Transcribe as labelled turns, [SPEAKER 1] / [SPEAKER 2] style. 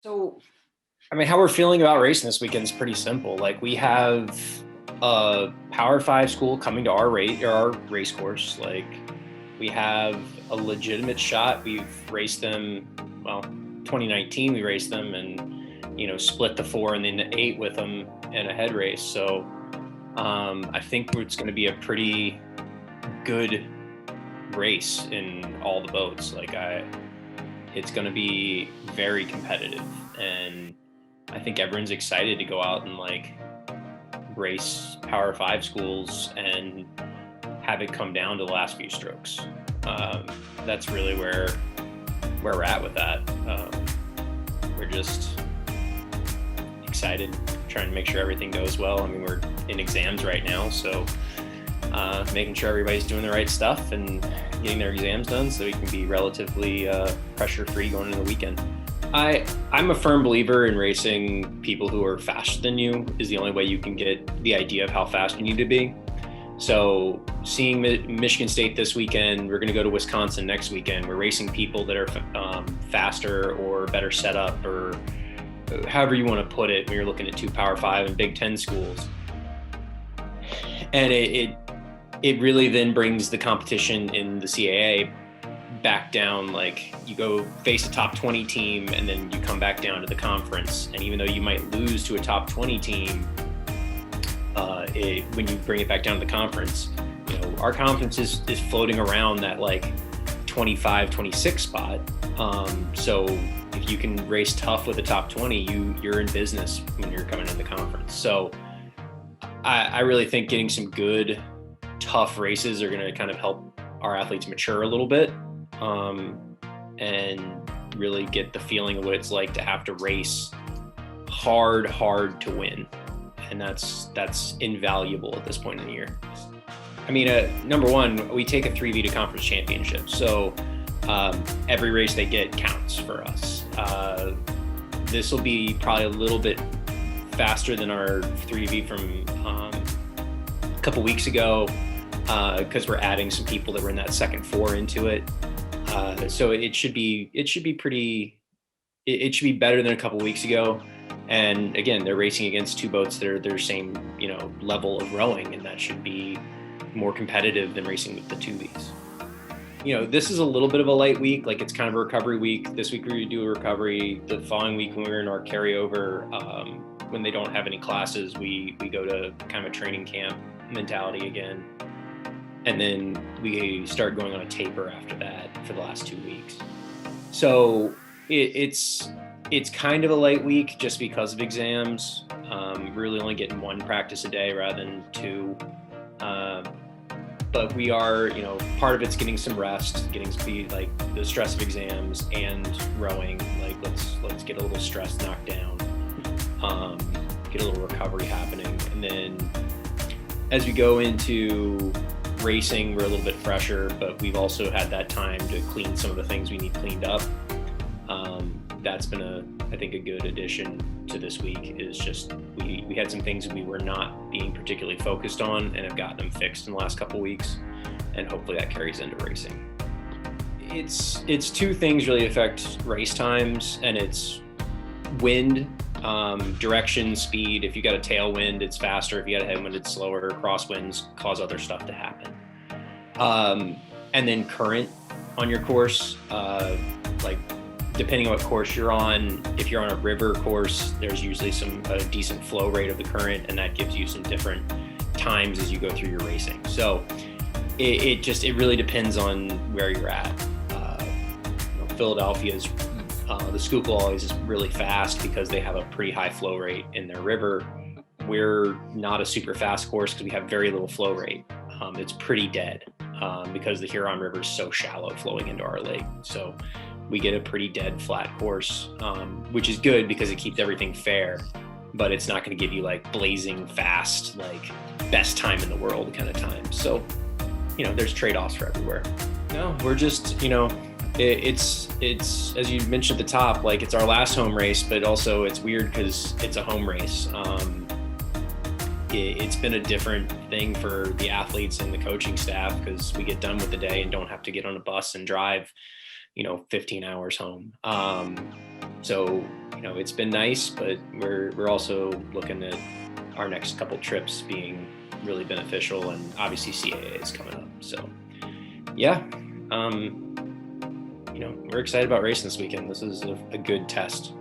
[SPEAKER 1] So, I mean, how we're feeling about racing this weekend is pretty simple. Like, we have a Power Five school coming to our race course. Like, we have a legitimate shot. We've raced them. Well, 2019 we raced them, and split the 4 and then the 8 with them in a head race. So, I think it's going to be a pretty good race in all the boats. It's going to be very competitive, and I think everyone's excited to go out and race Power Five schools and have it come down to the last few strokes. That's really where we're at with that. We're just excited, trying to make sure everything goes well. I mean, we're in exams right now, so making sure everybody's doing the right stuff and getting their exams done so we can be relatively pressure-free going into the weekend. I'm a firm believer in racing people who are faster than you is the only way you can get the idea of how fast you need to be. So seeing Michigan State this weekend, we're going to go to Wisconsin next weekend. We're racing people that are faster or better set up, or however you want to put it when you're looking at 2 Power 5 and Big Ten schools. And it really then brings the competition in the CAA back down. Like, you go face a top 20 team and then you come back down to the conference. And even though you might lose to a top 20 team, when you bring it back down to the conference, our conference is floating around that 25, 26 spot. So if you can race tough with the top 20, you're in business when you're coming in the conference. So I really think getting some good, tough races are going to kind of help our athletes mature a little bit, and really get the feeling of what it's like to have to race hard to win. And that's invaluable at this point in the year. I mean, number one, we take a 3V to conference championship. So every race they get counts for us. This will be probably a little bit faster than our 3V from a couple weeks ago, because we're adding some people that were in that second 4 into it. So it should be better than a couple weeks ago. And again, they're racing against 2 boats that are their same, level of rowing, and that should be more competitive than racing with the 2Vs. This is a little bit of a light week. Like, it's kind of a recovery week. This week we do a recovery. The following week, when we're in our carryover, when they don't have any classes, we go to kind of a training camp mentality again. And then we start going on a taper after that for the last 2 weeks. So it's kind of a light week just because of exams. Really only getting 1 practice a day rather than 2. But we are, part of it's getting some rest, getting speed, the stress of exams and rowing. Let's get a little stress knocked down, get a little recovery happening. And then as we go into racing, we're a little bit fresher, but we've also had that time to clean some of the things we need cleaned up. That's been I think a good addition to this week, is just we had some things we were not being particularly focused on and have gotten them fixed in the last couple weeks, and hopefully that carries into racing. It's 2 things really affect race times, and it's wind, direction, speed. If you got a tailwind, it's faster. If you got a headwind, it's slower. Crosswinds cause other stuff to happen. And then current on your course, depending on what course you're on. If you're on a river course, there's usually a decent flow rate of the current, and that gives you some different times as you go through your racing. So it really depends on where you're at. Philadelphia's the Schuylkill always is really fast because they have a pretty high flow rate in their river. We're not a super fast course because we have very little flow rate. It's pretty dead because the Huron River is so shallow flowing into our lake. So we get a pretty dead flat course, which is good because it keeps everything fair, but it's not going to give you blazing fast, best time in the world kind of time. So, there's trade-offs for everywhere. No, we're just, it's as you mentioned at the top, it's our last home race, but also it's weird because it's a home race. It's been a different thing for the athletes and the coaching staff because we get done with the day and don't have to get on a bus and drive 15 hours home. So it's been nice, but we're also looking at our next couple trips being really beneficial, and obviously CAA is coming up. So yeah, we're excited about racing this weekend. This is a good test.